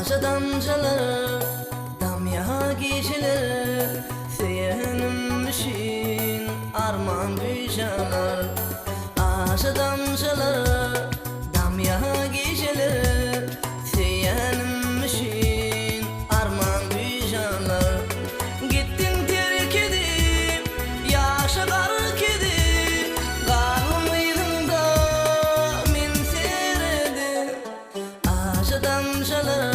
Aşa damcılar, damya geceler, seyenmişin arman büyücanlar. Aşa damcılar, damya geceler, seyenmişin arman büyücanlar. Gittin terk edip, yaşa gark edip, kalmaydın da min seyredi. Aşa damcılar,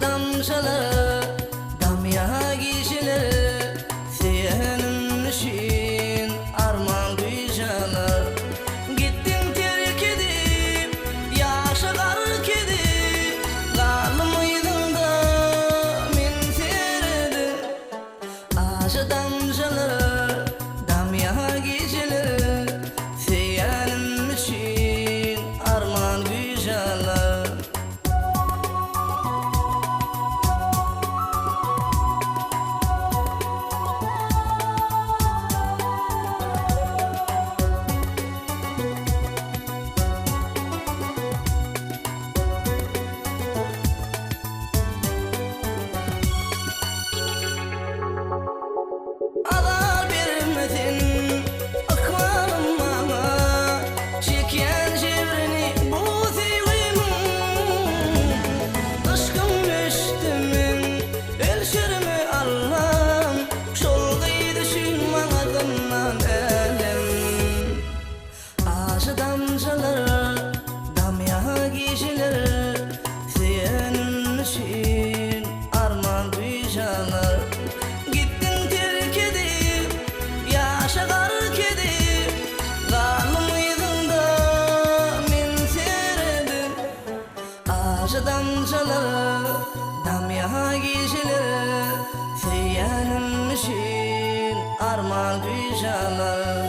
damcılar, damya geceler, seyenmişin arman büyücanlar. Gittin terk edip, yaşa gark edip, kalmaydın da min seyredi. Aşa damcılar, damya geceler, seyenmişin arman büyücanlar. Damcılar, damya geceler, seyenmişin arman büyücanlar. Gittin terk edip, yaşa gark edip, kalmaydın da min seyredi. Aşa damcılar, damya geceler, seyenmişin arman büyücanlar.